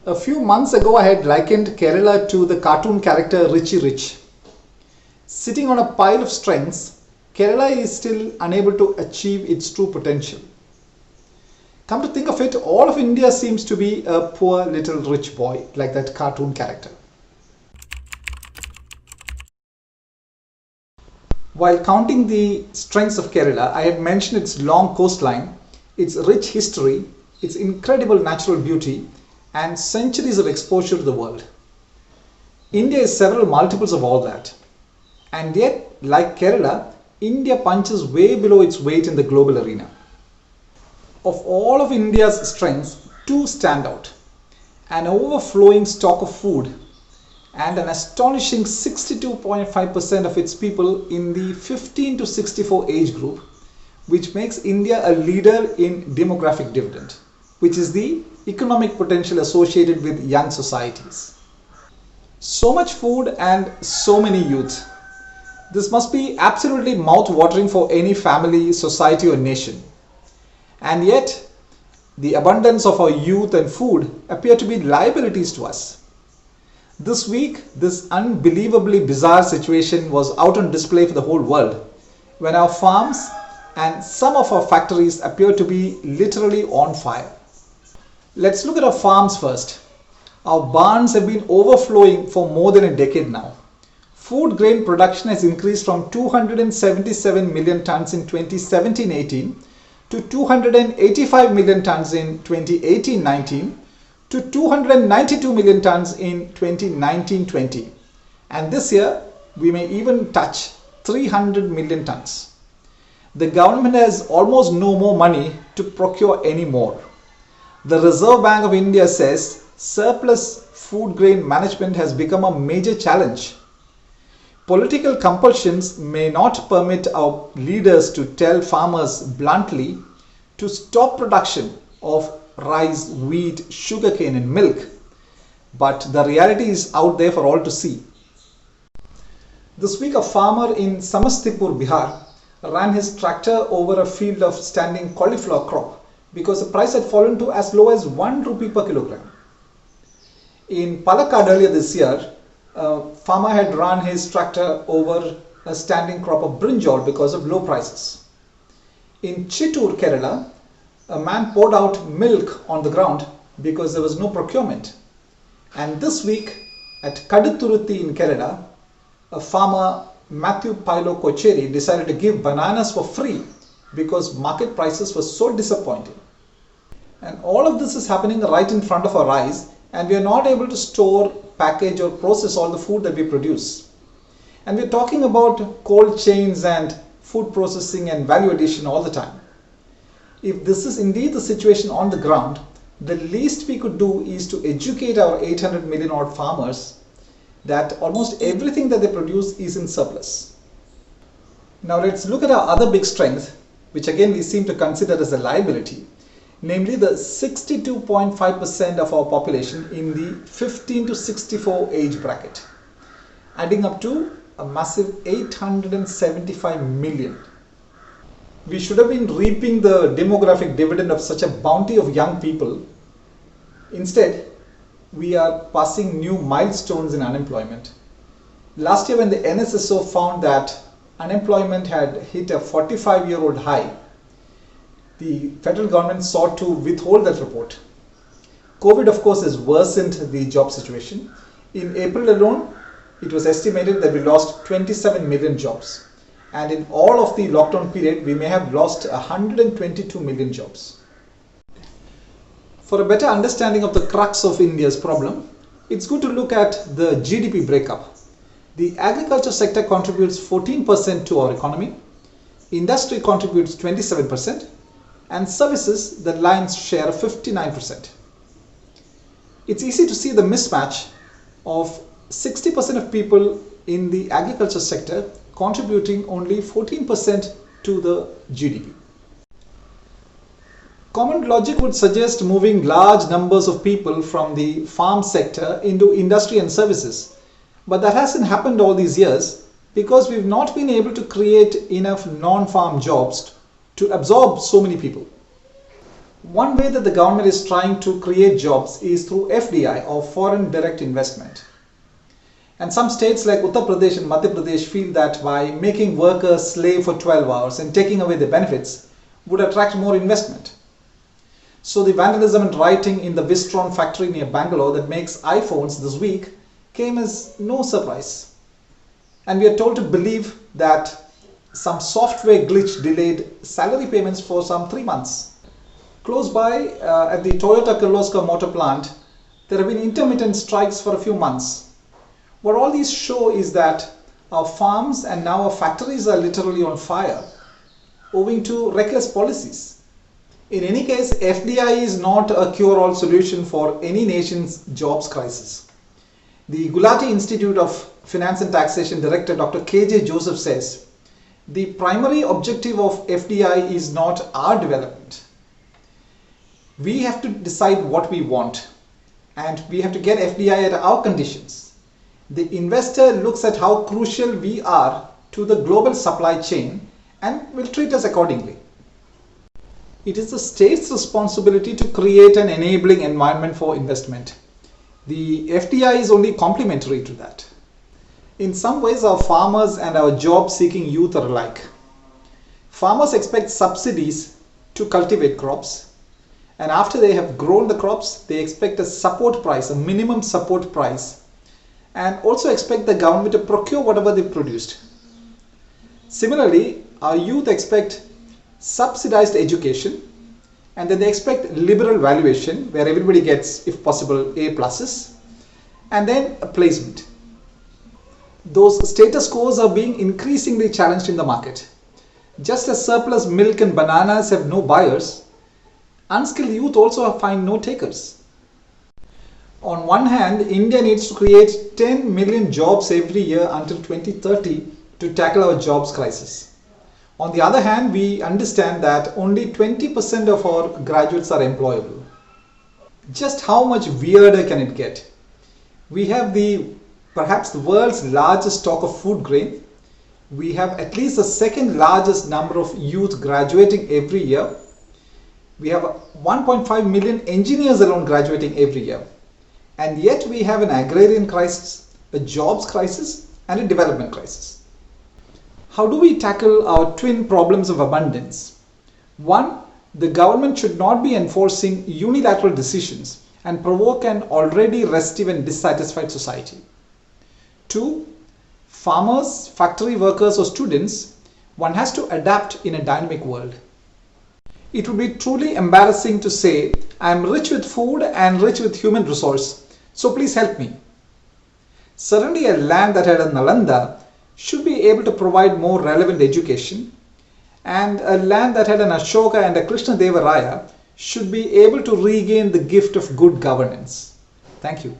A few months ago, I had likened Kerala to the cartoon character Richie Rich. Sitting on a pile of strengths, Kerala is still unable to achieve its true potential. Come to think of it, all of India seems to be a poor little rich boy, like that cartoon character. While counting the strengths of Kerala, I had mentioned its long coastline, its rich history, its incredible natural beauty, and centuries of exposure to the world. India is several multiples of all that. And yet, like Kerala, India punches way below its weight in the global arena. Of all of India's strengths, two stand out: an overflowing stock of food and an astonishing 62.5% of its people in the 15 to 64 age group, which makes India a leader in demographic dividend, which is the economic potential associated with young societies. So much food and so many youth. This must be absolutely mouth-watering for any family, society or nation. And yet, the abundance of our youth and food appear to be liabilities to us. This week, this unbelievably bizarre situation was out on display for the whole world, when our farms and some of our factories appear to be literally on fire. Let's look at our farms first. Our barns have been overflowing for more than a decade now. Food grain production has increased from 277 million tons in 2017-18 to 285 million tons in 2018-19 to 292 million tons in 2019-20. And this year, we may even touch 300 million tons. The government has almost no more money to procure any more. The Reserve Bank of India says surplus food grain management has become a major challenge. Political compulsions may not permit our leaders to tell farmers bluntly to stop production of rice, wheat, sugarcane and milk, but the reality is out there for all to see. This week, a farmer in Samastipur, Bihar, ran his tractor over a field of standing cauliflower crop because the price had fallen to as low as 1 rupee per kilogram. In Palakkad earlier this year, a farmer had run his tractor over a standing crop of brinjal because of low prices. In Chittoor, Kerala, a man poured out milk on the ground because there was no procurement. And this week at Kaduthuruthi in Kerala, a farmer, Matthew Pailo Kocheri, decided to give bananas for free because market prices were so disappointing. And all of this is happening right in front of our eyes, and we are not able to store, package or process all the food that we produce. And we are talking about cold chains and food processing and value addition all the time. If this is indeed the situation on the ground, the least we could do is to educate our 800 million odd farmers that almost everything that they produce is in surplus. Now let's look at our other big strength, which again we seem to consider as a liability, namely the 62.5% of our population in the 15 to 64 age bracket, adding up to a massive 875 million. We should have been reaping the demographic dividend of such a bounty of young people. Instead, we are passing new milestones in unemployment. Last year, when the NSSO found that unemployment had hit a 45-year-old high, the federal government sought to withhold that report. COVID, of course, has worsened the job situation. In April alone, it was estimated that we lost 27 million jobs. And in all of the lockdown period, we may have lost 122 million jobs. For a better understanding of the crux of India's problem, it's good to look at the GDP breakup. The agriculture sector contributes 14% to our economy, industry contributes 27%, and services the lion's share of 59%. It's easy to see the mismatch of 60% of people in the agriculture sector contributing only 14% to the GDP. Common logic would suggest moving large numbers of people from the farm sector into industry and services, but that hasn't happened all these years because we've not been able to create enough non-farm jobs to absorb so many people. One way that the government is trying to create jobs is through FDI or foreign direct investment. And some states like Uttar Pradesh and Madhya Pradesh feel that by making workers slave for 12 hours and taking away their benefits would attract more investment. So the vandalism and rioting in the Wistron factory near Bangalore that makes iPhones this week came as no surprise. And we are told to believe that some software glitch delayed salary payments for some 3 months. Close by at the Toyota Kirloskar motor plant, there have been intermittent strikes for a few months. What all these show is that our farms and now our factories are literally on fire owing to reckless policies. In any case, FDI is not a cure-all solution for any nation's jobs crisis. The Gulati Institute of Finance and Taxation Director Dr. K.J. Joseph says, the primary objective of FDI is not our development. We have to decide what we want and we have to get FDI at our conditions. The investor looks at how crucial we are to the global supply chain and will treat us accordingly. It is the state's responsibility to create an enabling environment for investment. The FDI is only complementary to that. In some ways, our farmers and our job-seeking youth are alike. Farmers expect subsidies to cultivate crops, and after they have grown the crops, they expect a support price, a minimum support price, and also expect the government to procure whatever they produced. Similarly, our youth expect subsidized education, and then they expect liberal valuation where everybody gets, if possible, A pluses, and then a placement. Those status quos are being increasingly challenged in the market. Just as surplus milk and bananas have no buyers, unskilled youth also find no takers. On one hand, India needs to create 10 million jobs every year until 2030 to tackle our jobs crisis. On the other hand, we understand that only 20% of our graduates are employable. Just how much weirder can it get? We have perhaps the world's largest stock of food grain. We have at least the second largest number of youth graduating every year. We have 1.5 million engineers alone graduating every year. And yet we have an agrarian crisis, a jobs crisis, and a development crisis. How do we tackle our twin problems of abundance? One, the government should not be enforcing unilateral decisions and provoke an already restive and dissatisfied society. Two, farmers, factory workers, or students, one has to adapt in a dynamic world. It would be truly embarrassing to say, I am rich with food and rich with human resource, so please help me. Certainly a land that had a Nalanda should be able to provide more relevant education, and a land that had an Ashoka and a Krishna Deva Raya should be able to regain the gift of good governance. Thank you.